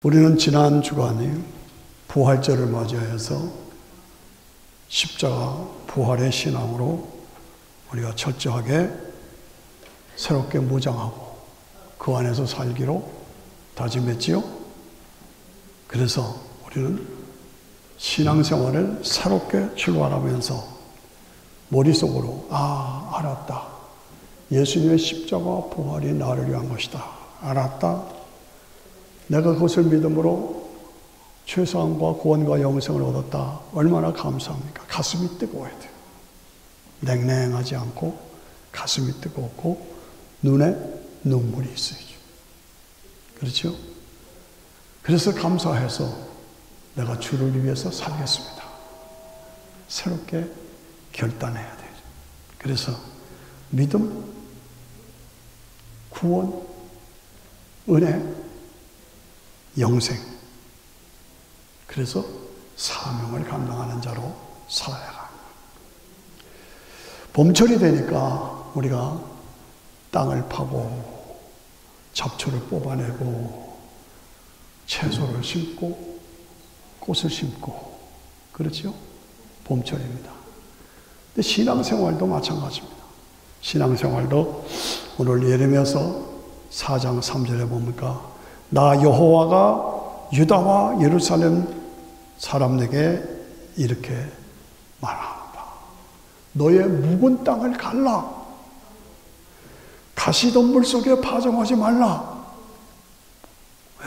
우리는 지난 주간에 부활절을 맞이해서 십자가 부활의 신앙으로 우리가 철저하게 새롭게 무장하고 그 안에서 살기로 다짐했지요. 그래서 우리는 신앙생활을 새롭게 출발하면서 머릿속으로 알았다. 예수님의 십자가 부활이 나를 위한 것이다. 알았다. 내가 그것을 믿음으로 최소한과 구원과 영생을 얻었다. 얼마나 감사합니까? 가슴이 뜨거워야 돼요. 냉랭하지 않고 가슴이 뜨겁고 눈에 눈물이 있어야죠. 그렇죠? 그래서 감사해서 내가 주를 위해서 살겠습니다. 새롭게 결단해야 돼요. 그래서 믿음, 구원, 은혜, 영생. 그래서 사명을 감당하는 자로 살아야 합니다. 봄철이 되니까 우리가 땅을 파고 잡초를 뽑아내고 채소를 심고 꽃을 심고 그렇죠? 봄철입니다. 근데 신앙생활도 마찬가지입니다. 신앙생활도 오늘 예레미야서 4장 3절에 보니까 나 여호와가 유다와 예루살렘 사람에게 이렇게 말하노라. 너의 묵은 땅을 갈라. 가시덤불 속에 파종하지 말라. 왜?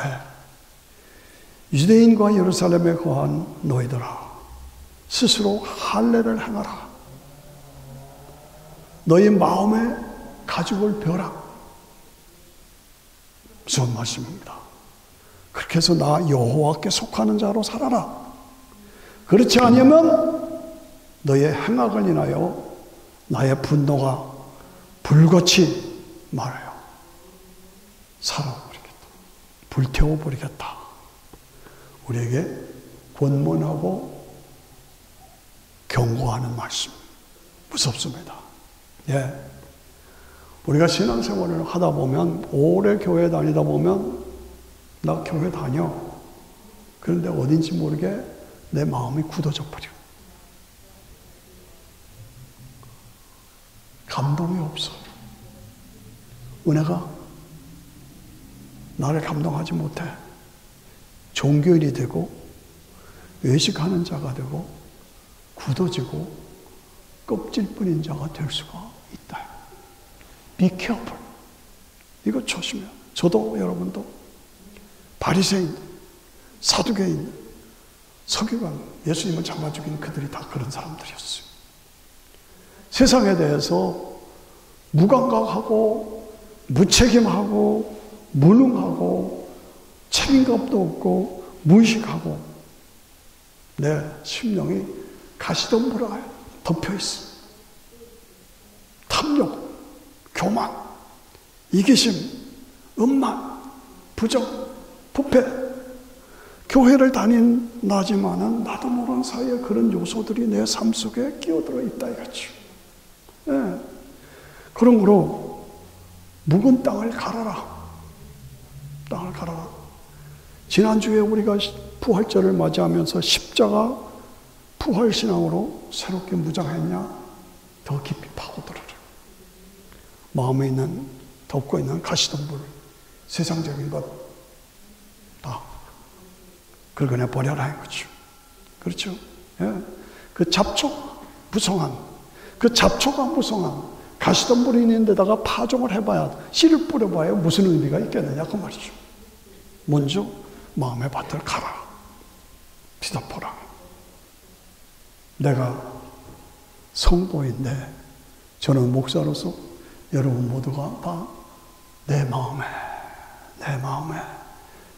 유대인과 예루살렘에 거한 너희들아, 스스로 할례를 행하라. 너희 마음에 가죽을 벼라. 무슨 말씀입니다. 그렇게 해서 나 여호와께 속하는 자로 살아라. 그렇지 않으면 너의 행악을 인하여 나의 분노가 불같이 말아요. 살아버리겠다. 불태워버리겠다. 우리에게 권면하고 경고하는 말씀. 무섭습니다. 예. 우리가 신앙생활을 하다 보면, 오래 교회 다니다 보면, 나 교회 다녀. 그런데 어딘지 모르게 내 마음이 굳어져 버려. 감동이 없어. 은혜가 나를 감동하지 못해. 종교인이 되고, 외식하는 자가 되고, 굳어지고, 껍질뿐인 자가 될 수가 있다. Be careful. 이거 조심해요. 저도 여러분도 바리새인, 사두개인, 서기관, 예수님을 잡아 죽인 그들이 다 그런 사람들이었어요. 세상에 대해서 무감각하고 무책임하고 무능하고 책임감도 없고 무의식하고 내 심령이 가시덤불에 덮여있어. 탐욕, 교만, 이기심, 음란, 부정, 부패. 교회를 다닌다지만은 나도 모르는 사이에 그런 요소들이 내 삶 속에 끼어들어 있다 이거죠. 예. 그러므로 묵은 땅을 갈아라. 땅을 갈아라. 지난주에 우리가 부활절을 맞이하면서 십자가 부활신앙으로 새롭게 무장했냐? 더 깊이 파고들어라. 마음에 있는, 덮고 있는 가시덤불, 세상적인 것, 다 긁어내버려라 이거죠. 그렇죠? 예. 그 잡초, 무성한, 그 잡초가 무성한 가시덤불이 있는 데다가 파종을 해봐야, 씨를 뿌려봐야 무슨 의미가 있겠느냐 그 말이죠. 먼저 마음의 밭을 갈아. 뒤덮어라. 내가 성도인데 저는 목사로서 여러분 모두가 다 내 마음에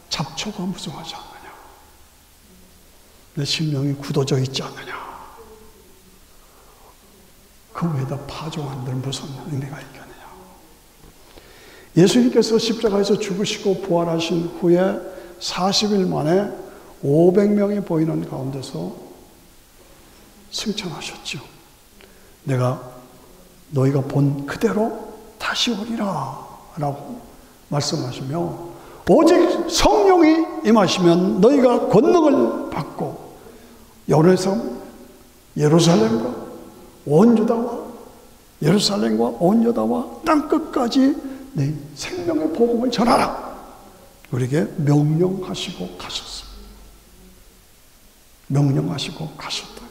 잡초가 무성하지 않느냐. 내 심령이 굳어져 있지 않느냐. 그 위에다 파종한들 무슨 의미가 있겠느냐. 예수님께서 십자가에서 죽으시고 부활하신 후에 40일 만에 500명이 보이는 가운데서 승천하셨죠. 내가 너희가 본 그대로 다시 오리라 라고 말씀하시며 오직 성령이 임하시면 너희가 권능을 받고 예루살렘과 온 유다와 예루살렘과 온 유다와 땅끝까지 내 생명의 복음을 전하라. 우리에게 명령하시고 가셨습니다. 명령하시고 가셨다.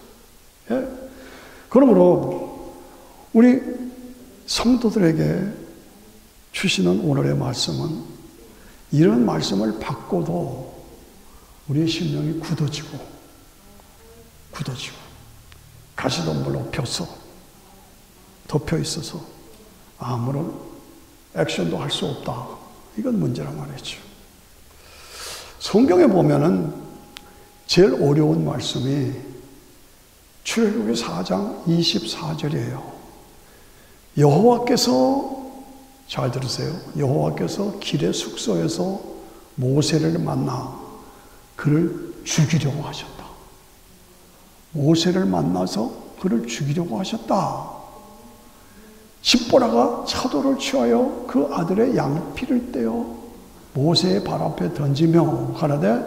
예? 그러므로 우리 성도들에게 주시는 오늘의 말씀은 이런 말씀을 받고도 우리의 심령이 굳어지고 가시덤불로 덮여 있어서 아무런 액션도 할 수 없다. 이건 문제란 말이죠. 성경에 보면은 제일 어려운 말씀이 출애굽기 4장 24절이에요. 여호와께서, 잘 들으세요. 여호와께서 길의 숙소에서 모세를 만나 그를 죽이려고 하셨다. 모세를 만나서 그를 죽이려고 하셨다. 십보라가 차도를 취하여 그 아들의 양피를 떼어 모세의 발 앞에 던지며 가라되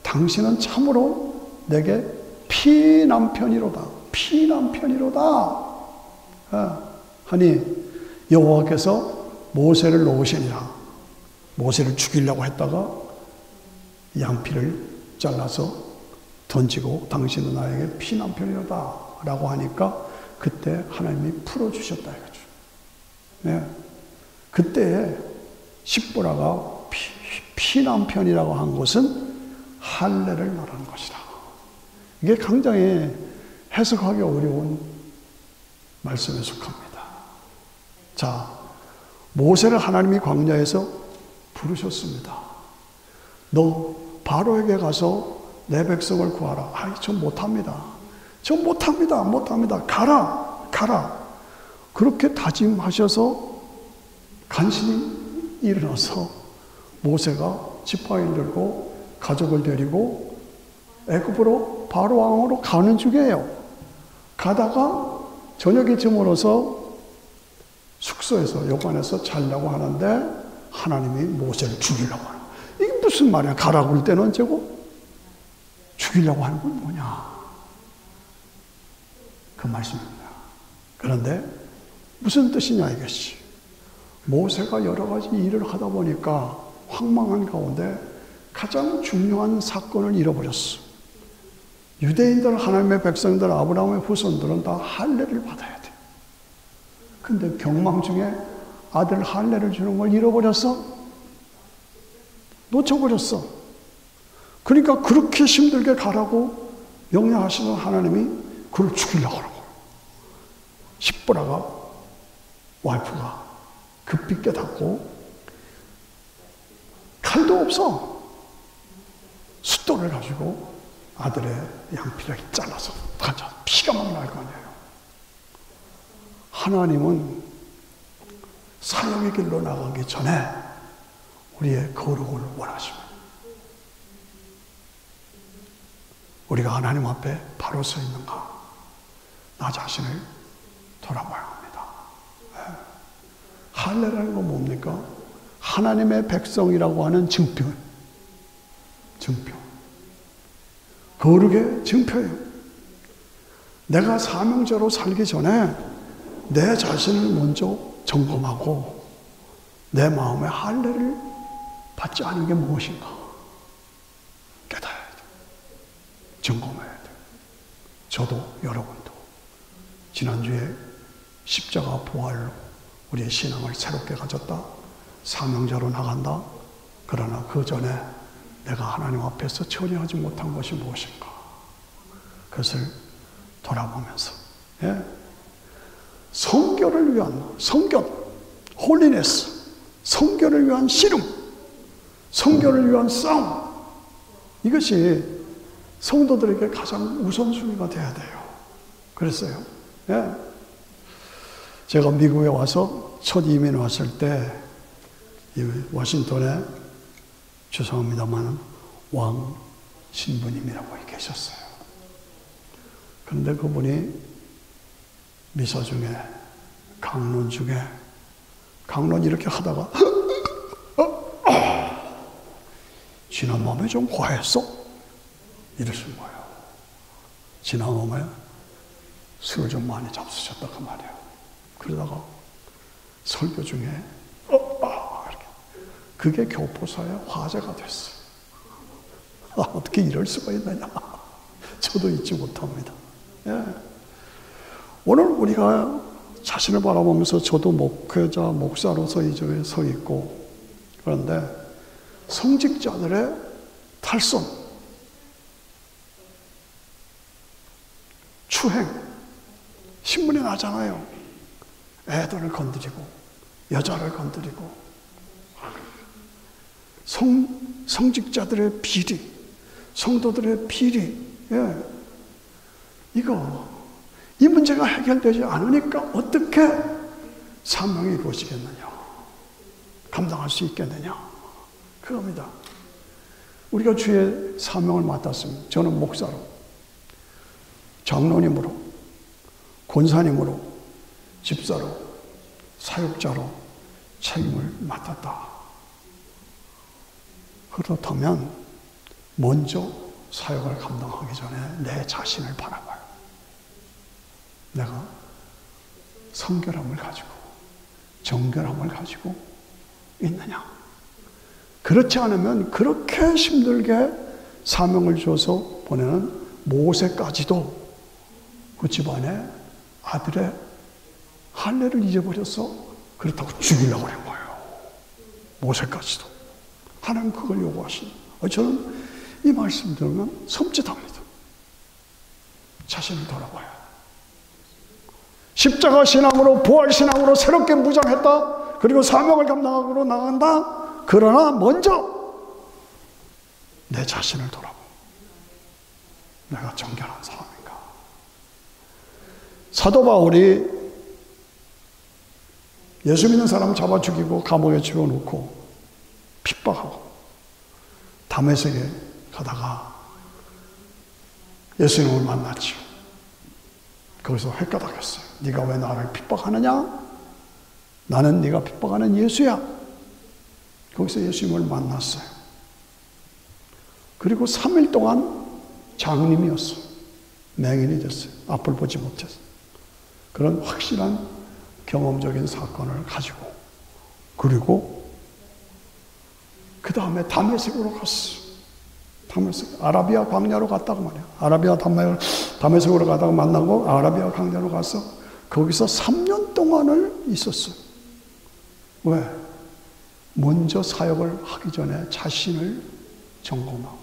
당신은 참으로 내게 피남편이로다. 피남편이로다. 하니 여호와께서 모세를 놓으시니라. 모세를 죽이려고 했다가 양피를 잘라서 던지고 당신은 나에게 피남편이로다 라고 하니까 그때 하나님이 풀어주셨다 이거죠. 네. 그때 십보라가 피남편이라고 한 것은 할례를 말하는 것이다. 이게 굉장히 해석하기 어려운 말씀에 속합니다. 자, 모세를 하나님이 광야에서 부르셨습니다. 너 바로에게 가서 내 백성을 구하라. 아이, 저 못합니다. 저 못합니다. 가라. 그렇게 다짐하셔서 간신히 일어나서 모세가 지팡이를 들고 가족을 데리고 애굽으로 바로 왕으로 가는 중이에요. 가다가 저녁이 저물어서 숙소에서 여관에서 자려고 하는데 하나님이 모세를 죽이려고 하는 거예요. 이게 무슨 말이야? 가라고 할 때는 언제고? 죽이려고 하는 건 뭐냐? 그 말씀입니다. 그런데 무슨 뜻이냐 이것이. 모세가 여러 가지 일을 하다 보니까 황망한 가운데 가장 중요한 사건을 잃어버렸어. 유대인들, 하나님의 백성들, 아브라함의 후손들은 다 할례를 받아야 돼. 근데 경망 중에 아들 할례를 주는 걸 잃어버렸어. 놓쳐버렸어. 그러니까 그렇게 힘들게 가라고 명령하시는 하나님이 그를 죽이려고 하는 거예요. 십보라가, 와이프가 급히 깨닫고 칼도 없어. 숫돌을 가지고 아들의 양피를 잘라서 가져. 피가 막 날 거 아니에요. 하나님은 사형의 길로 나가기 전에 우리의 거룩을 원하십니다. 우리가 하나님 앞에 바로 서 있는가? 나 자신을 돌아봐야 합니다. 할례라는 건 뭡니까? 하나님의 백성이라고 하는 증표. 거룩의 증표예요. 내가 사명자로 살기 전에 내 자신을 먼저 점검하고 내 마음에 할례를 받지 않은 게 무엇인가 깨달아야 돼. 점검해야 돼. 저도 여러분도 지난주에 십자가 부활로 우리의 신앙을 새롭게 가졌다. 사명자로 나간다. 그러나 그 전에 내가 하나님 앞에서 처리하지 못한 것이 무엇인가. 그것을 돌아보면서 성결을 위한 성결, 홀리네스, 성결을 위한 씨름, 성결을 위한 싸움, 이것이 성도들에게 가장 우선순위가 돼야 돼요. 그랬어요. 제가 미국에 와서 첫 이민 왔을 때 워싱턴에 죄송합니다만 왕 신부님이라고 계셨어요. 그런데 그분이 미사 중에 강론 이렇게 하다가 지난밤에 좀 과했어? 이러신 거예요. 지난밤에 술을 좀 많이 잡수셨다 그 말이에요. 그러다가 설교 중에 이렇게 그게 교포사의 화제가 됐어요. 어떻게 이럴 수가 있느냐. 저도 잊지 못합니다. 예. 오늘 우리가 자신을 바라보면서 저도 목회자, 목사로서 이 자리에 서 있고, 그런데 성직자들의 탈선, 추행, 신문에 나잖아요. 애들을 건드리고 여자를 건드리고, 성직자들의 비리, 성도들의 비리, 이 문제가 해결되지 않으니까 어떻게 사명이 이루어지겠느냐, 감당할 수 있겠느냐, 그겁니다. 우리가 주의 사명을 맡았습니다. 저는 목사로, 장로님으로, 권사님으로, 집사로, 사역자로 책임을 맡았다. 그렇다면 먼저 사역을 감당하기 전에 내 자신을 바라봐요. 내가 성결함을 가지고 정결함을 가지고 있느냐. 그렇지 않으면 그렇게 힘들게 사명을 줘서 보내는 모세까지도 그 집안의 아들의 할례를 잊어버려서 그렇다고 죽이려고 한 거예요. 모세까지도. 하나님 그걸 요구하시니. 저는 이 말씀 들으면 섬찟합니다. 자신을 돌아봐야. 십자가 신앙으로, 부활 신앙으로 새롭게 무장했다. 그리고 사명을 감당하고 나간다. 그러나 먼저 내 자신을 돌아보. 내가 정결한 사람인가. 사도 바울이 예수 믿는 사람 잡아 죽이고 감옥에 집어넣고 핍박하고 다메섹에 가다가 예수님을 만났죠. 거기서 헷가닥했어요. 네가 왜 나를 핍박하느냐? 나는 네가 핍박하는 예수야. 거기서 예수님을 만났어요. 그리고 3일 동안 장님이었어요. 맹인이 됐어요. 앞을 보지 못했어요. 그런 확실한 경험적인 사건을 가지고, 그리고 그 다음에 다메섹으로 갔어요. 다메섹, 아라비아 광야로 갔다고 말이에요. 아라비아 다메섹으로 가다가 만나고 아라비아 광야로 가서 거기서 3년 동안을 있었어요. 왜? 먼저 사역을 하기 전에 자신을 점검하고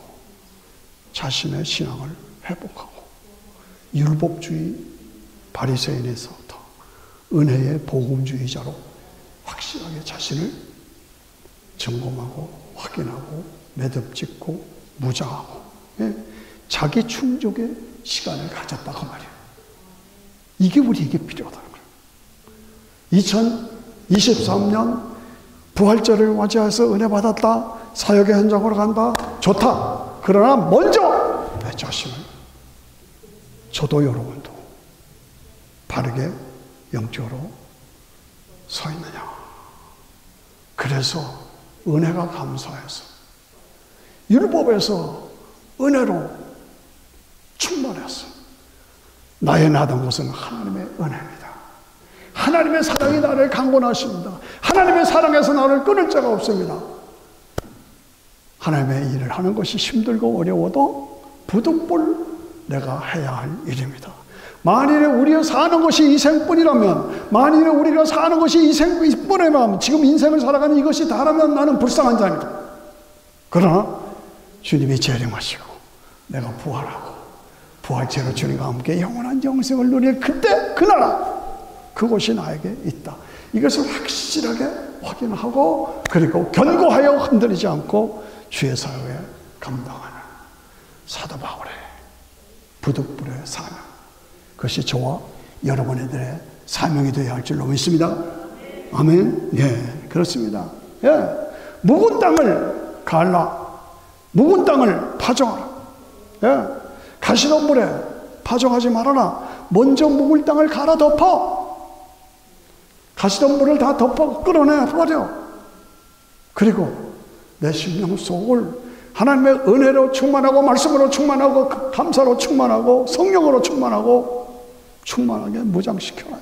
자신의 신앙을 회복하고 율법주의 바리새인에서부터 은혜의 복음주의자로 확실하게 자신을 점검하고 확인하고 매듭짓고 무장하고, 자기 충족의 시간을 가졌다고 말이에요. 이게 우리에게 필요하다는 거예요. 2023년 부활절을 맞이해서 은혜 받았다. 사역의 현장으로 간다. 좋다. 그러나 먼저 내 자신을, 저도 여러분도 바르게 영적으로 서 있느냐. 그래서 은혜가 감사해서 율법에서 은혜로 충만했어. 나의 나던 것은 하나님의 은혜입니다. 하나님의 사랑이 나를 강권하십니다. 하나님의 사랑에서 나를 끊을 자가 없습니다. 하나님의 일을 하는 것이 힘들고 어려워도 부득불 내가 해야 할 일입니다. 만일에 우리가 사는 것이 이생뿐이라면, 만일에 우리가 사는 것이 이생뿐이라면, 지금 인생을 살아가는 이것이 다라면 나는 불쌍한 자입니다. 그러나 주님이 재림하시고 내가 부활하고 부활체로 주님과 함께 영원한 영생을 누릴 그때 그 나라, 그곳이 나에게 있다. 이것을 확실하게 확인하고 그리고 견고하여 흔들리지 않고 주의 사역에 감당하는 사도 바울의 부득불의 사명, 그것이 저와 여러분들의 사명이 되어야 할 줄로 믿습니다. 아멘. 예, 그렇습니다. 예, 묵은 땅을 갈라, 묵은 땅을 파종하라. 예, 가시던 물에 파종하지 말아라. 먼저 묵을 땅을 갈아 덮어. 가시던 물을 다 덮어 끌어내 버려. 그리고 내 심령 속을 하나님의 은혜로 충만하고 말씀으로 충만하고 감사로 충만하고 성령으로 충만하게 무장시켜놔요.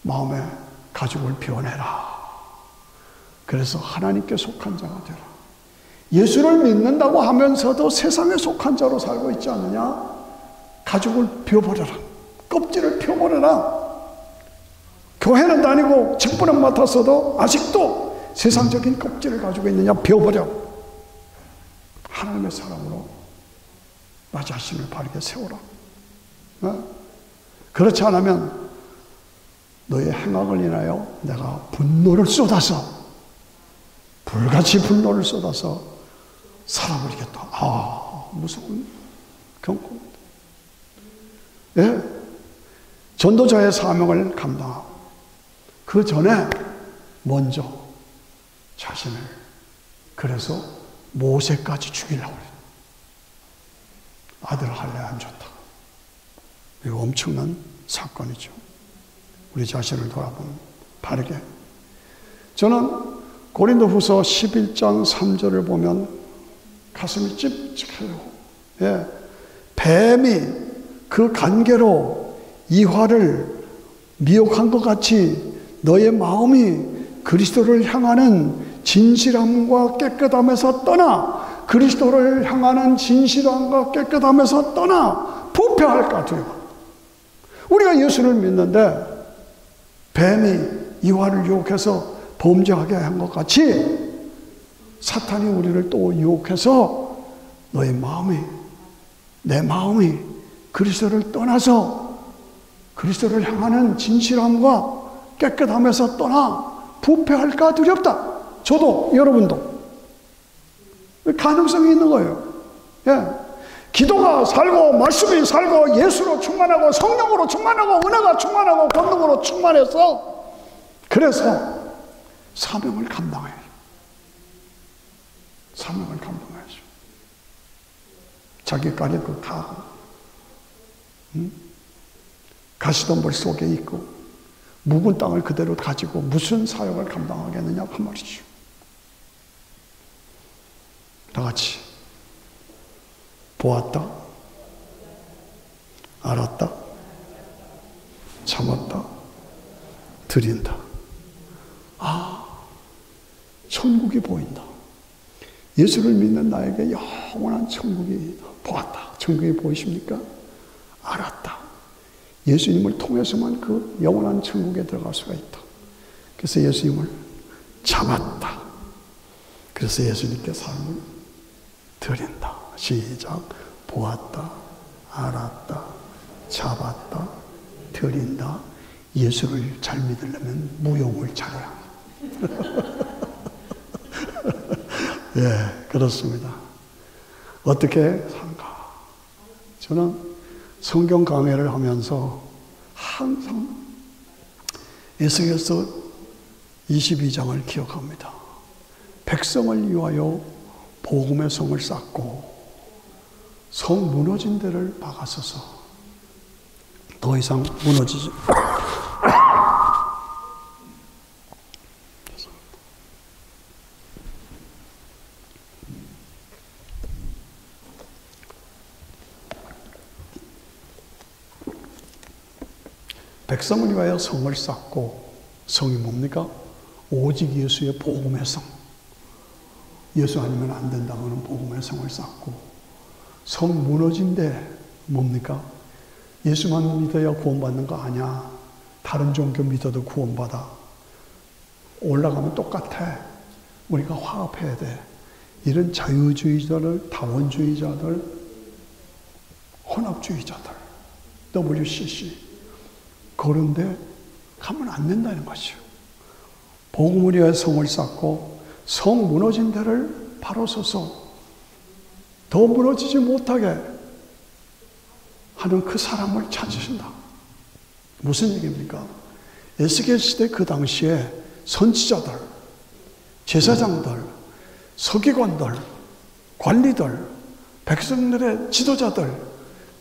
마음에 가죽을 비워내라. 그래서 하나님께 속한 자가 되라. 예수를 믿는다고 하면서도 세상에 속한 자로 살고 있지 않느냐? 가죽을 비워버려라. 껍질을 펴버려라. 교회는 다니고 직분은 맡았어도 아직도 세상적인 껍질을 가지고 있느냐? 비워버려. 하나님의 사람으로 나 자신을 바르게 세워라. 그렇지 않으면 너의 행악을 인하여 내가 분노를 쏟아서, 불같이 분노를 쏟아서 살아버리겠다. 무서운 경고입니다. 예. 전도자의 사명을 감당하고 그 전에 먼저 자신을, 그래서 모세까지 죽이려고 그래요. 아들 할래 안 좋다. 이거 엄청난 사건이죠. 우리 자신을 돌아보면 바르게. 저는 고린도후서 11장 3절을 보면 가슴이 찝찝해요. 예. 뱀이 그 간계로 이화를 미혹한 것 같이 너의 마음이 그리스도를 향하는 진실함과 깨끗함에서 떠나, 그리스도를 향하는 진실함과 깨끗함에서 떠나 부패할까 두려워. 우리가 예수를 믿는데 뱀이 이화를 유혹해서 범죄하게 한 것 같이 사탄이 우리를 또 유혹해서 너의 마음이, 내 마음이 그리스도를 떠나서 그리스도를 향하는 진실함과 깨끗함에서 떠나 부패할까 두렵다. 저도, 여러분도. 가능성이 있는 거예요. 예. 기도가 살고 말씀이 살고 예수로 충만하고 성령으로 충만하고 은혜가 충만하고 권능으로 충만해서, 그래서 사명을 감당해야죠. 사명을 감당해야죠. 자기 가진 거 다 하고, 가시덤불 속에 있고 묵은 땅을 그대로 가지고 무슨 사역을 감당하겠느냐 그 말이죠. 다 같이 보았다, 알았다, 참았다, 드린다. 천국이 보인다. 예수를 믿는 나에게 영원한 천국이 보았다. 천국이 보이십니까? 알았다. 예수님을 통해서만 그 영원한 천국에 들어갈 수가 있다. 그래서 예수님을 참았다. 그래서 예수님께 삶을 드린다. 시작. 보았다, 알았다, 잡았다, 드린다. 예수를 잘 믿으려면 무용을 잘해야 합니다. 예, 그렇습니다. 어떻게 사는가? 저는 성경 강해를 하면서 항상 에스겔서 22장을 기억합니다. 백성을 위하여 복음의 성을 쌓고 성 무너진 데를 박았어서 더 이상 무너지지 백성을 위하여 성을 쌓고, 성이 뭡니까? 오직 예수의 복음의 성. 예수 아니면 안 된다고 하는 복음의 성을 쌓고, 성 무너진 데 뭡니까? 예수만 믿어야 구원받는 거 아니야. 다른 종교 믿어도 구원받아. 올라가면 똑같아. 우리가 화합해야 돼. 이런 자유주의자들, 다원주의자들, 혼합주의자들, WCC. 그런데 가면 안 된다는 것이죠. 복음을 위하여 성을 쌓고 성 무너진 데를 바로 서서 더 무너지지 못하게 하는 그 사람을 찾으신다. 무슨 얘기입니까? 에스겔 시대 그 당시에 선지자들, 제사장들, 서기관들, 관리들, 백성들의 지도자들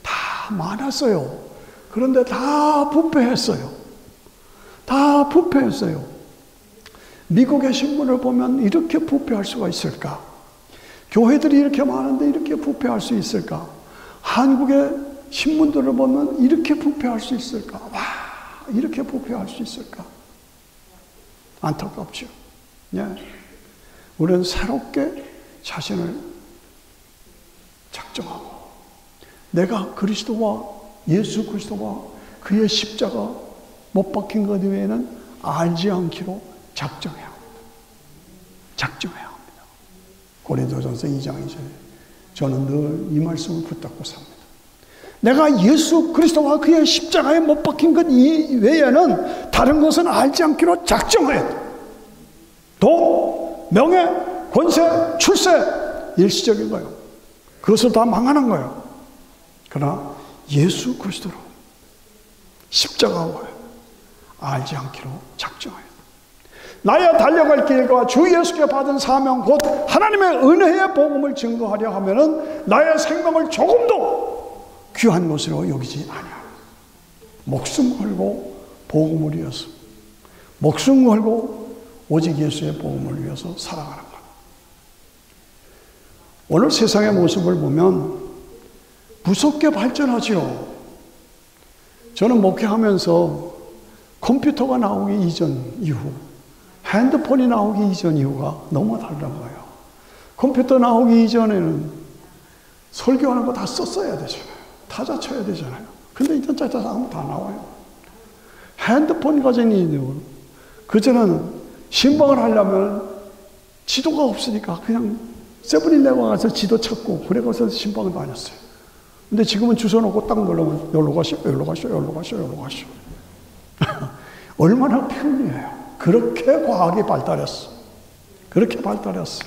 다 많았어요. 그런데 다 부패했어요. 다 부패했어요. 미국의 신문을 보면 이렇게 부패할 수가 있을까? 교회들이 이렇게 많은데 이렇게 부패할 수 있을까? 한국의 신문들을 보면 이렇게 부패할 수 있을까? 와, 이렇게 부패할 수 있을까? 안타깝죠. 예. 우리는 새롭게 자신을 작정하고 내가 그리스도와 예수 그리스도와 그의 십자가 못 박힌 것 외에는 알지 않기로 작정해야 합니다. 작정해야 합니다. 고린도전서 2장 2절에 저는 늘 이 말씀을 붙잡고 삽니다. 내가 예수 그리스도와 그의 십자가에 못 박힌 것 외에는 다른 것은 알지 않기로 작정해야 돼. 돈, 명예, 권세, 출세 일시적인 거예요. 그것을 다 망하는 거예요. 그러나 예수 그리스도로 십자가와 알지 않기로 작정해야 돼. 나의 달려갈 길과 주 예수께 받은 사명 곧 하나님의 은혜의 복음을 증거하려 하면은 나의 생명을 조금도 귀한 것으로 여기지 아니하라. 목숨 걸고 복음을 위해서, 목숨 걸고 오직 예수의 복음을 위해서 살아가는 것. 오늘 세상의 모습을 보면 무섭게 발전하죠. 저는 목회하면서 컴퓨터가 나오기 이전 이후, 핸드폰이 나오기 이전 이후가 너무 다른 거예요. 컴퓨터 나오기 이전에는 설교하는 거 다 썼어야 되잖아요. 타자 쳐야 되잖아요. 근데 이제 짜자 하면 다 나와요. 핸드폰 가정이 그전에는 신방을 하려면 지도가 없으니까 그냥 세븐일레븐 가서 지도 찾고 그래 가서 신방을 다녔어요. 근데 지금은 주소 놓고 딱 누르면 여기로 가시오, 여기로 가시오, 여기로 가시오, 여기로 가시오. 얼마나 편리해요. 그렇게 과학이 발달했어. 그렇게 발달했어.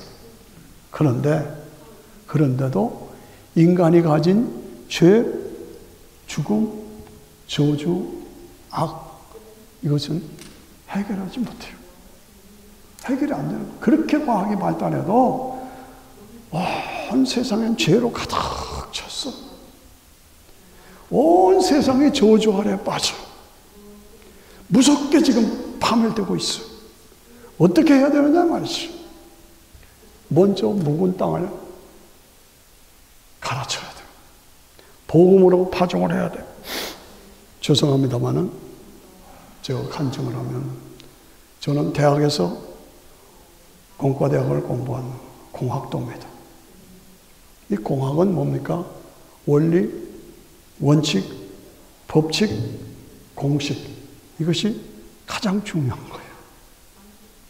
그런데도 인간이 가진 죄, 죽음, 저주, 악, 이것은 해결하지 못해요. 해결이 안 되는 거예요. 그렇게 과학이 발달해도 온 세상엔 죄로 가득 찼어. 온 세상이 저주 아래 빠져. 무섭게 지금 파멸되고 있어. 어떻게 해야 되느냐 말이지. 먼저 묵은 땅을 갈아쳐야 돼. 복음으로 파종을 해야 돼. 죄송합니다만은 제가 간증을 하면 저는 대학에서 공과대학을 공부한 공학도입니다. 이 공학은 뭡니까? 원리, 원칙, 법칙, 공식. 이것이 가장 중요한 거예요.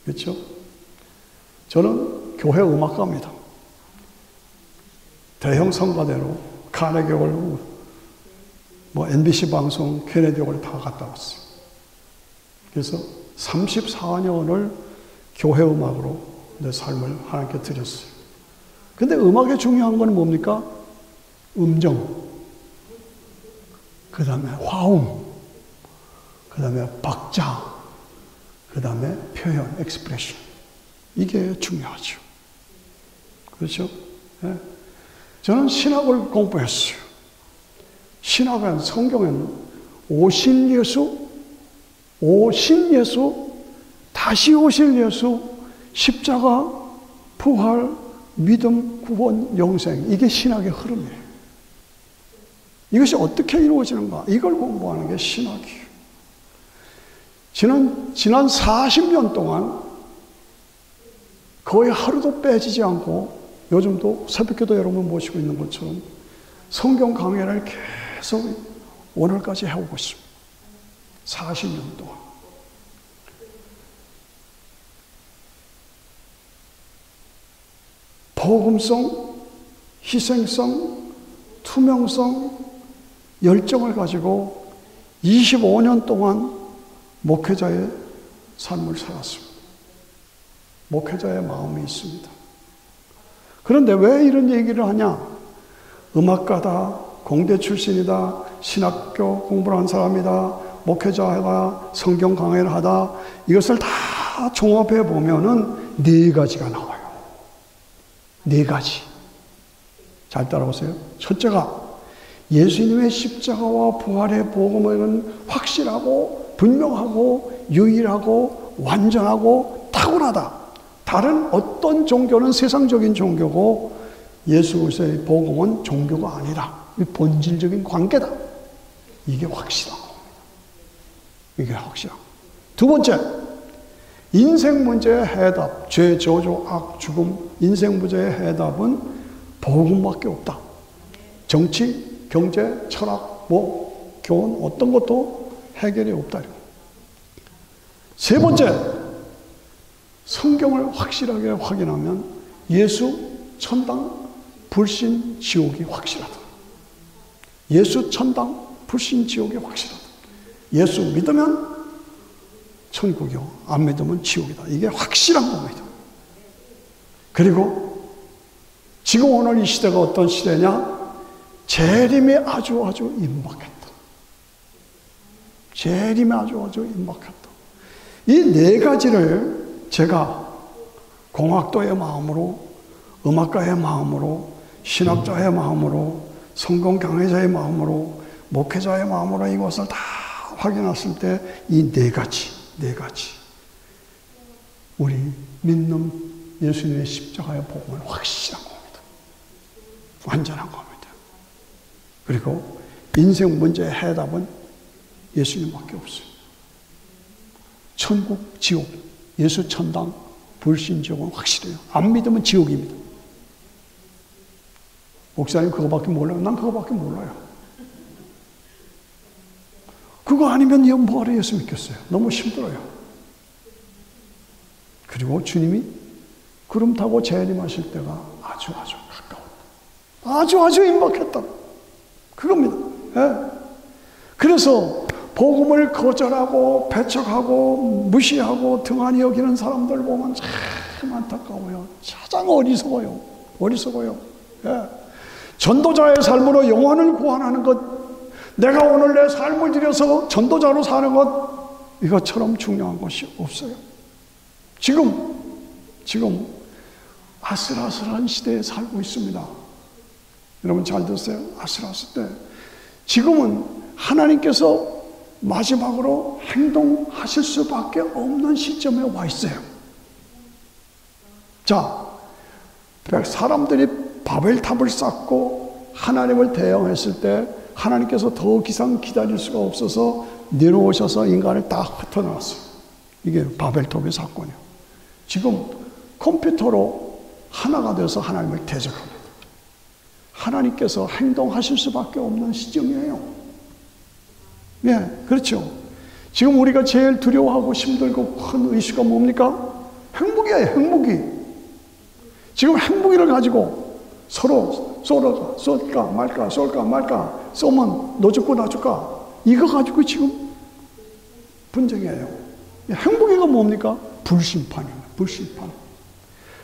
그렇죠? 저는 교회 음악가입니다. 대형 성가대로 카네기 홀, MBC 방송, 케네디 홀 다 갔다 왔어요. 그래서 34년을 교회 음악으로 내 삶을 하나님께 드렸어요. 근데 음악의 중요한 건 뭡니까? 음정, 그 다음에 화음, 그 다음에 박자, 그 다음에 표현, 익스프레션. 이게 중요하죠. 그렇죠? 네. 저는 신학을 공부했어요. 신학은 성경에는 오실 예수, 다시 오실 예수, 십자가, 부활, 믿음, 구원, 영생. 이게 신학의 흐름이에요. 이것이 어떻게 이루어지는가? 이걸 공부하는 게 신학이에요. 지난 40년 동안 거의 하루도 빼지지 않고 요즘도 새벽기도 여러분 모시고 있는 것처럼 성경 강해를 계속 오늘까지 해오고 있습니다. 40년 동안. 복음성, 희생성, 투명성, 열정을 가지고 25년 동안 목회자의 삶을 살았습니다. 목회자의 마음이 있습니다. 그런데 왜 이런 얘기를 하냐? 음악가다, 공대 출신이다, 신학교 공부를 한 사람이다, 목회자가 성경 강해를 하다, 이것을 다 종합해 보면은 4가지가 나와요. 4가지. 잘 따라오세요. 첫째가 예수님의 십자가와 부활의 복음은 확실하고 분명하고 유일하고 완전하고 탁월하다. 다른 어떤 종교는 세상적인 종교고 예수 그리스도의 복음은 종교가 아니라 본질적인 관계다. 이게 확실한 겁니다. 이게 확실한 겁니다. 두 번째, 인생 문제의 해답, 죄, 저주, 악, 죽음, 인생 문제의 해답은 복음밖에 없다. 정치, 경제, 철학, 교훈 어떤 것도 해결이 없다. 세 번째, 성경을 확실하게 확인하면 예수, 천당, 불신, 지옥이 확실하다. 예수, 천당, 불신, 지옥이 확실하다. 예수 믿으면 천국이요, 안 믿으면 지옥이다. 이게 확실한 겁니다. 그리고 지금 오늘 이 시대가 어떤 시대냐? 재림이 아주 임박했다. 재림이 아주 임박했다. 이 네 가지를 제가 공학도의 마음으로, 음악가의 마음으로, 신학자의 마음으로, 성경 강해자의 마음으로, 목회자의 마음으로 이것을 다 확인했을 때 이 네 가지 우리 믿는 예수님의 십자가의 복음은 확실한 겁니다. 완전한 겁니다. 그리고 인생 문제의 해답은 예수님밖에 없어요. 천국, 지옥, 예수, 천당, 불신, 지옥은 확실해요. 안 믿으면 지옥입니다. 목사님 그거밖에 몰라요? 난 그거밖에 몰라요. 그거 아니면 뭐하러 예수 믿겠어요? 너무 힘들어요. 그리고 주님이 구름 타고 재림하실 때가 아주 가까웠다. 아주 임박했다. 그겁니다. 예. 그래서 복음을 거절하고 배척하고 무시하고 등한히 여기는 사람들 보면 참 안타까워요. 가장 어리석어요. 예. 전도자의 삶으로 영혼을 구원하는 것, 내가 오늘 내 삶을 들여서 전도자로 사는 것, 이것처럼 중요한 것이 없어요. 지금 아슬아슬한 시대에 살고 있습니다. 여러분 잘 들으세요. 아슬아슬 때. 지금은 하나님께서 마지막으로 행동하실 수밖에 없는 시점에 와 있어요. 자, 사람들이 바벨탑을 쌓고 하나님을 대항했을 때 하나님께서 더 이상 기다릴 수가 없어서 내려오셔서 인간을 딱 흩어놨어요. 이게 바벨탑의 사건이에요. 지금 컴퓨터로 하나가 돼서 하나님을 대적합니다. 하나님께서 행동하실 수밖에 없는 시점이에요. 예, 그렇죠. 지금 우리가 제일 두려워하고 힘들고 큰 이슈가 뭡니까? 핵무기예요, 핵무기. 지금 핵무기를 가지고 서로 쏠까 말까, 쏘면 너 죽고 나 죽까? 이거 가지고 지금 분쟁이에요. 핵무기가 뭡니까? 불심판입니다. 불심판.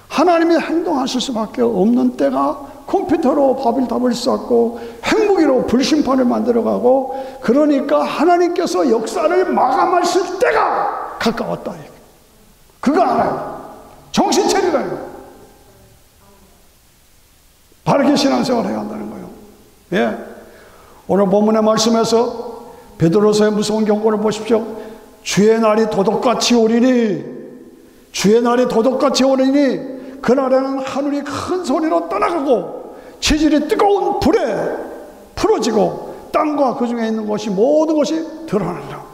하나님이 행동하실 수밖에 없는 때가 컴퓨터로 바벨탑을 쌓고 핵무기로 불심판을 만들어가고, 그러니까 하나님께서 역사를 마감하실 때가 가까웠다. 그거 알아요. 정신 차리라요. 바르게 신앙생활을 해야 한다는 거예요. 예. 오늘 본문의 말씀에서 베드로서의 무서운 경고를 보십시오. 주의 날이 도둑같이 오리니, 주의 날이 도둑같이 오리니 그날에는 하늘이 큰 소리로 떠나가고 지질이 뜨거운 불에 풀어지고 땅과 그 중에 있는 것이 모든 것이 드러나리라.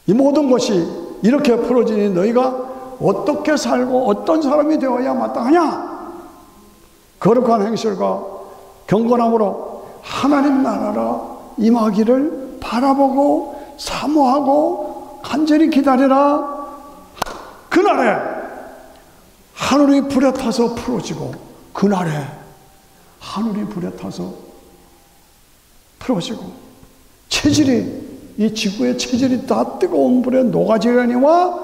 이 모든 것이 이렇게 풀어지니 너희가 어떻게 살고 어떤 사람이 되어야 마땅하냐? 거룩한 행실과 경건함으로 하나님 나라라 임하기를 바라보고 사모하고 간절히 기다리라. 그날에 하늘이 불에 타서 풀어지고, 그날에 하늘이 불에 타서 풀어지고, 이 지구의 체질이 다 뜨거운 불에 녹아지려니와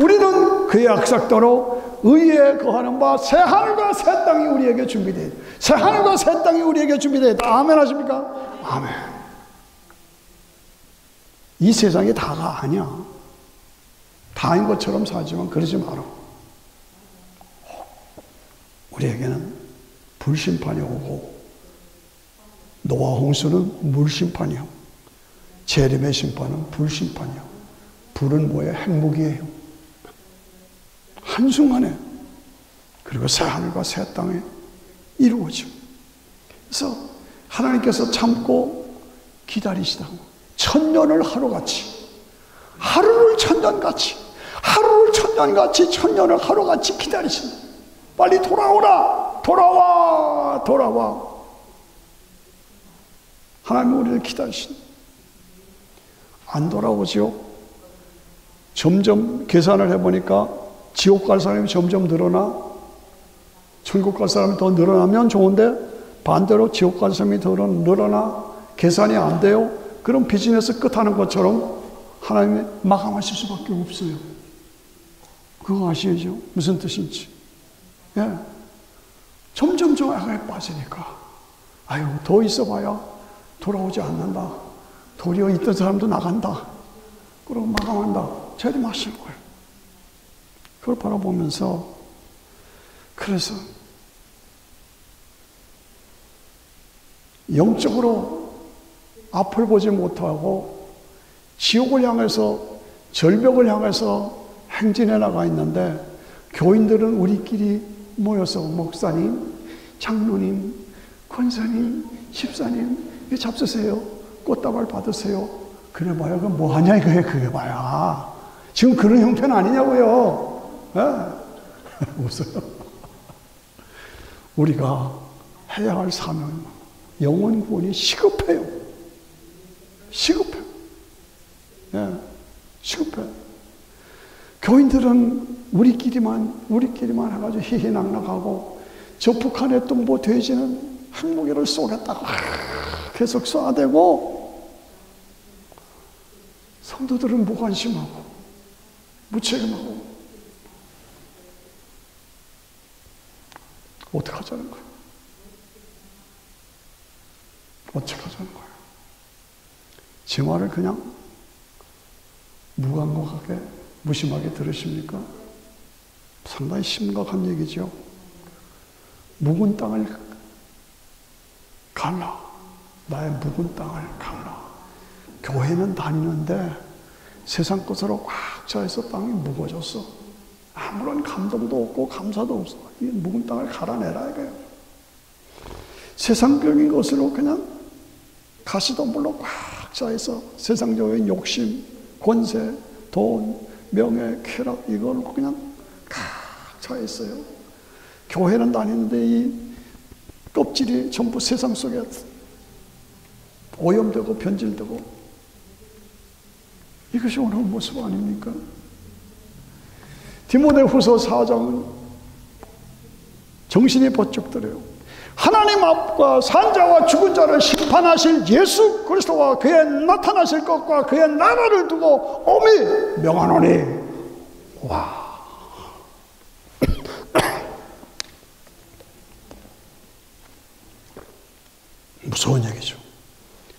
우리는 그의 악삭대로 의에 거하는 바 새 하늘과 새 땅이 우리에게 준비되어 있다. 새 하늘과 새 땅이 우리에게 준비되어 있다. 아멘 하십니까? 아멘. 이 세상이 다가 아니야. 다인 것처럼 살지만 그러지 마라. 우리에게는 불심판이 오고, 노아 홍수는 물심판이요, 재림의 심판은 불심판이요. 불은 뭐예요? 핵무기예요. 한순간에. 그리고 새 하늘과 새 땅에 이루어져. 그래서 하나님께서 참고 기다리시다고. 천년을 하루같이, 하루를 천년같이, 하루를 천년같이, 천년을 하루같이 기다리신다. 빨리 돌아오라, 돌아와, 돌아와. 하나님은 우리를 기다리신다. 안 돌아오지요? 점점 계산을 해보니까 지옥 갈 사람이 점점 늘어나, 천국 갈 사람이 더 늘어나면 좋은데 반대로 지옥 갈 사람이 더 늘어나 계산이 안 돼요. 그럼 비즈니스 끝하는 것처럼 하나님이 마감하실 수밖에 없어요. 그거 아시죠? 무슨 뜻인지. 예. 점점 악에 빠지니까 아유 더 있어봐야 돌아오지 않는다. 도리어 있던 사람도 나간다. 그러고 마감한다. 재림하실 거예요. 그걸 바라보면서 그래서 영적으로 앞을 보지 못하고 지옥을 향해서 절벽을 향해서 행진해 나가 있는데 교인들은 우리끼리 모여서 목사님, 장로님, 권사님, 집사님 이거 잡수세요. 꽃다발 받으세요. 그래 봐야 그럼 뭐하냐 이거예요. 그게 봐야 지금 그런 형태는 아니냐고요. 예? 웃어요. 우리가 해야 할 사명, 영혼 구원이 시급해요. 시급해요. 예, 시급해요. 교인들은 우리끼리만 해가지고 희희낙낙하고 저 북한에 또 뭐 돼지는 핵무기를 쏘겠다고 계속 쏴대고 성도들은 무관심하고 무책임하고 어떡하자는 거예요? 어떡하자는 거예요? 제 말을 그냥 무감각하게 무심하게 들으십니까? 상당히 심각한 얘기죠. 묵은 땅을 갈라. 나의 묵은 땅을 갈라. 교회는 다니는데 세상 것으로 꽉 차있어 땅이 무거워졌어. 아무런 감동도 없고 감사도 없어. 이 묵은 땅을 갈아내라 이거예요. 세상적인 것으로 그냥 가시덤불로 꽉 차있어. 세상적인 욕심, 권세, 돈, 명예, 쾌락 이걸로 그냥 꽉 차있어요. 교회는 다니는데 이 껍질이 전부 세상 속에 오염되고 변질되고 이것이 오늘 모습 아닙니까? 디모데후서 4장은 정신이 번쩍 들어요. 하나님 앞과 산자와 죽은 자를 심판하실 예수 그리스도와 그의 나타나실 것과 그의 나라를 두고 엄히 명하노니. 와. 무서운 얘기죠.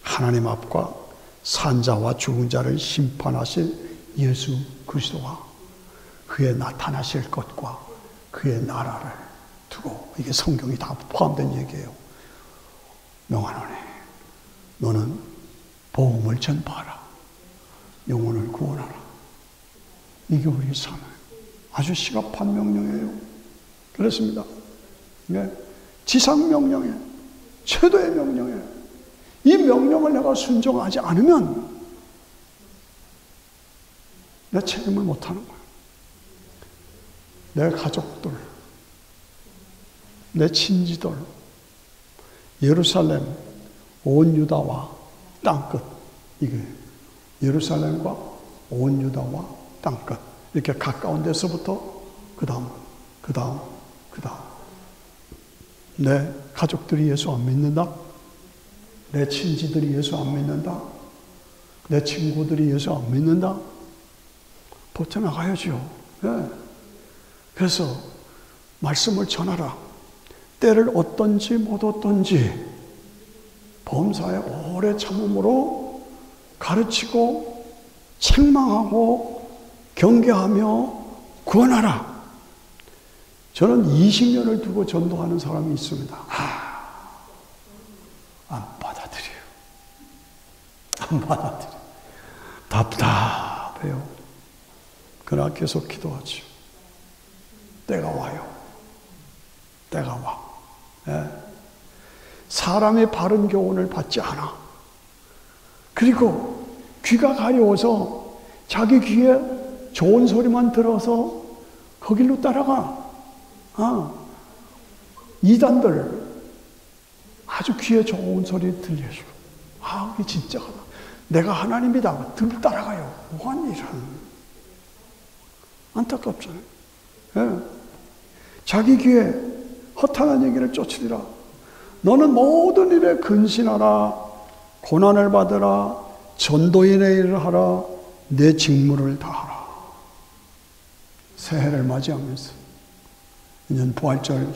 하나님 앞과 산자와 죽은 자를 심판하실 예수 그리스도와 그의 나타나실 것과 그의 나라를 두고, 이게 성경이 다 포함된 얘기예요. 명하노니 너는 복음을 전파하라. 영혼을 구원하라. 이게 우리의 사명. 아주 시급한 명령이에요. 그렇습니다. 네. 지상 명령에 최도의 명령에 이 명령을 내가 순종하지 않으면 내 책임을 못하는 거야. 내 가족들, 내 친지들, 예루살렘, 온 유다와 땅끝. 이게 예루살렘과 온 유다와 땅끝. 이렇게 가까운 데서부터 그 다음. 내 가족들이 예수 안 믿는다? 내 친지들이 예수 안 믿는다? 내 친구들이 예수 안 믿는다? 버텨나가야죠. 네. 그래서 말씀을 전하라. 때를 얻든지 못 얻든지 범사에 오래 참음으로 가르치고 책망하고 경계하며 구원하라. 저는 20년을 두고 전도하는 사람이 있습니다. 안 받아들여요. 안 받아들여요. 답답해요. 그러나 계속 기도하죠. 때가 와요. 때가 와. 예. 사람의 바른 교훈을 받지 않아. 그리고 귀가 가려워서 자기 귀에 좋은 소리만 들어서 거길로 따라가. 이단들 아주 귀에 좋은 소리 들려주고, 이게 진짜가 내가 하나님이다. 들 따라가요. 뭐한 일은. 안타깝잖아요. 예. 자기 귀에 허탄한 얘기를 쫓으리라. 너는 모든 일에 근신하라. 고난을 받으라. 전도인의 일을 하라. 내 직무를 다하라. 새해를 맞이하면서 이제 부활절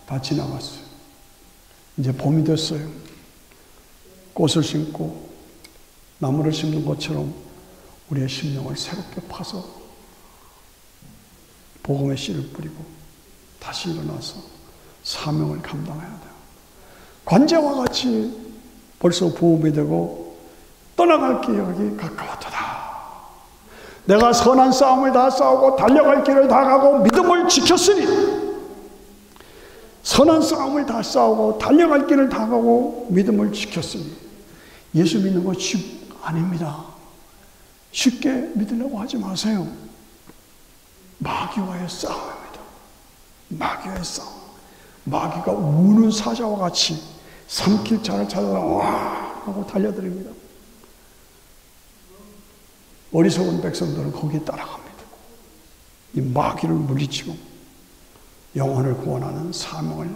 다 지나갔어요. 이제 봄이 됐어요. 꽃을 심고 나무를 심는 것처럼 우리의 심령을 새롭게 파서 복음의 씨를 뿌리고 다시 일어나서 사명을 감당해야 돼요. 관제와 같이 벌써 부음이 되고 떠나갈 기억이 가까웠도다. 내가 선한 싸움을 다 싸우고 달려갈 길을 다 가고 믿음을 지켰으니, 선한 싸움을 다 싸우고 달려갈 길을 다 가고 믿음을 지켰으니, 예수 믿는 거 아닙니다. 쉽게 믿으려고 하지 마세요. 마귀와의 싸움입니다. 마귀와의 싸움. 마귀가 우는 사자와 같이 삼킬 자를 찾아라 와 하고 달려드립니다. 어리석은 백성들은 거기에 따라갑니다. 이 마귀를 물리치고 영혼을 구원하는 사명을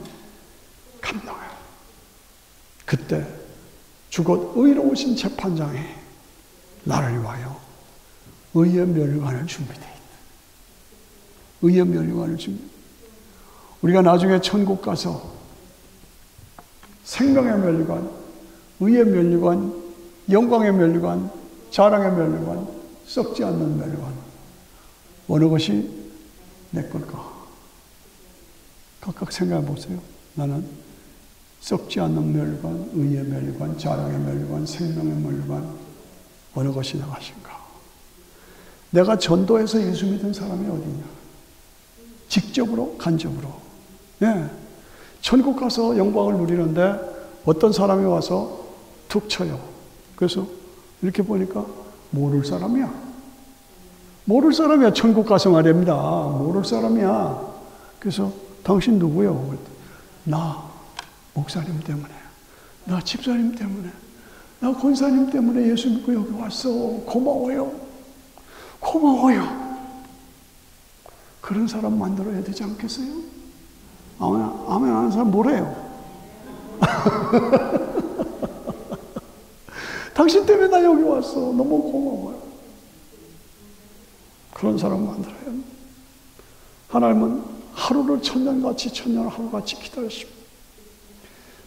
감당해요. 그때 주곧 의로우신 재판장이 나를 위하여 의의 멸관을 준비되어 있다. 의의 멸관을 준비. 우리가 나중에 천국 가서 생명의 멸관, 의의 멸관, 영광의 멸관, 자랑의 멸관, 썩지 않는 멸관. 어느 것이 내 걸까? 각각 생각해 보세요. 나는 썩지 않는 멸관, 의의 멸관, 자랑의 멸관, 생명의 멸관, 어느 것이 내 것인가? 내가 전도해서 예수 믿은 사람이 어디냐? 직접으로, 간접으로. 예. 천국 가서 영광을 누리는데 어떤 사람이 와서 툭 쳐요. 그래서 이렇게 보니까 모를 사람이야. 모를 사람이야. 천국 가서 말입니다. 모를 사람이야. 그래서 당신 누구요? 나 목사님 때문에, 나 집사님 때문에, 나 권사님 때문에 예수 믿고 여기 왔어. 고마워요. 고마워요. 그런 사람 만들어야 되지 않겠어요? 아멘 하는 사람 뭐래요? 당신 때문에 나 여기 왔어. 너무 고마워요. 그런 사람 만들어야 합니다. 하나님은 하루를 천년같이, 천년을 하루같이 기다리십니다.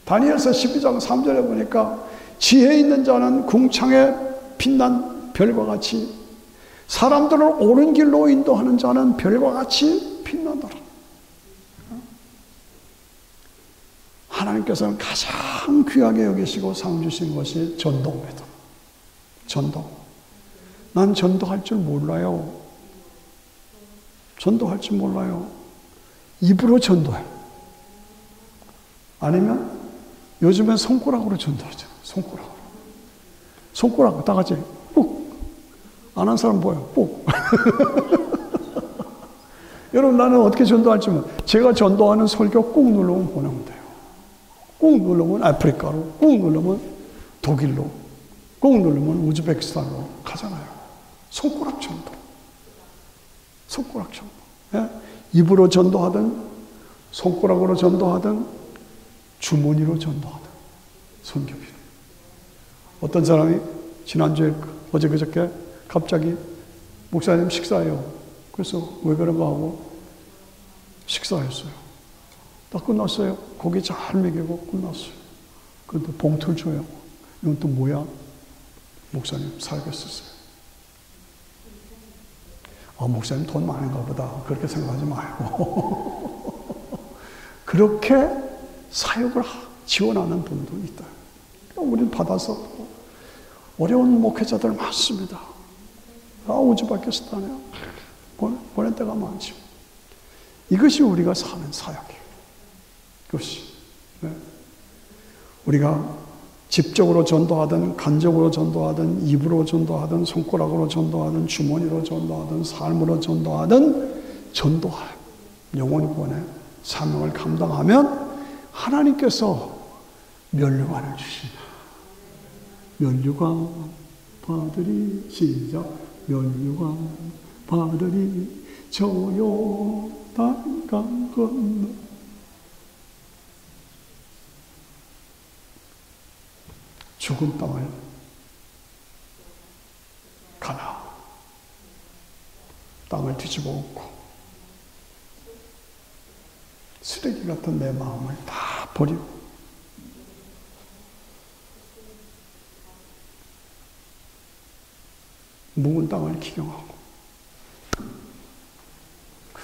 다니엘서 12장 3절에 보니까 지혜 있는 자는 궁창에 빛난 별과 같이, 사람들을 옳은 길로 인도하는 자는 별과 같이 빛나더라. 하나님께서는 가장 귀하게 여기시고 상 주신 것이 전도입니다. 전도. 난 전도할 줄 몰라요. 전도할 줄 몰라요. 입으로 전도해. 아니면 요즘엔 손가락으로 전도하죠. 손가락으로. 손가락 다 같이 꾹. 안 한 사람 보여요. 꾹. 여러분, 나는 어떻게 전도할지 몰라요. 제가 전도하는 설교 꾹 누르면 보내면 돼요. 꾹 누르면 아프리카로, 꾹 누르면 독일로, 꾹 누르면 우즈베키스탄으로 가잖아요. 손가락 전도. 손가락 전도. 예? 입으로 전도하든, 손가락으로 전도하든, 주머니로 전도하든, 선교비. 어떤 사람이 지난주에, 어제 그저께 갑자기 목사님 식사해요. 그래서 왜 그런가 하고 식사했어요. 다 끝났어요. 고기 잘 먹이고 끝났어요. 그런데 봉투를 줘요. 이건 또 뭐야? 목사님 살겠었어요. 목사님 돈 많은가 보다. 그렇게 생각하지 말고. 그렇게 사역을 지원하는 분도 있다. 우리는 받아서 어려운 목회자들 많습니다. 우즈베키스탄에 보낼 때가 많죠. 이것이 우리가 사는 사역이에요. 이것이. 우리가 집적으로 전도하든 간접으로 전도하든 입으로 전도하든 손가락으로 전도하든 주머니로 전도하든 삶으로 전도하든 전도할 영혼 구원의 사명을 감당하면 하나님께서 면류관을 주신다. 면류관 받으리 시작 면류관 받으리 저 요단 강 건너 죽은 땅을 가나 땅을 뒤집어 엎고 쓰레기 같은 내 마음을 다 버리고 묵은 땅을 기경하고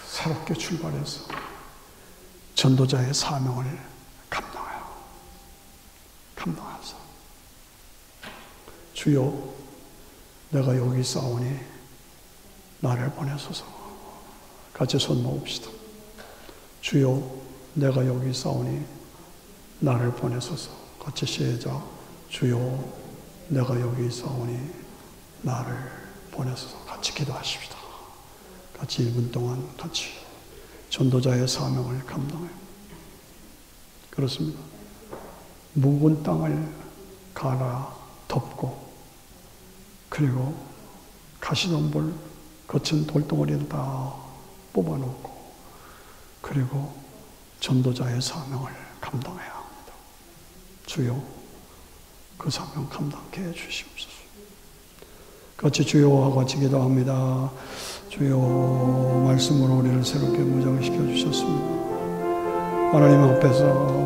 새롭게 출발해서 전도자의 사명을 감당하여서 주여 내가 여기 있사오니 나를 보내소서. 같이 손 모읍시다. 주여 내가 여기 있사오니 나를 보내소서. 같이 시작. 주여 내가 여기 있사오니 나를 보내소서. 같이 기도하십시다. 같이 1분 동안 같이 전도자의 사명을 감당해요. 그렇습니다. 묵은 땅을 갈아 덮고 그리고 가시덤불 거친 돌덩어리를 다 뽑아놓고 그리고 전도자의 사명을 감당해야 합니다. 주여 그 사명 감당케 해주시옵소서. 같이 주여와 같이 기도합니다. 주여 말씀으로 우리를 새롭게 무장시켜 주셨습니다. 하나님 앞에서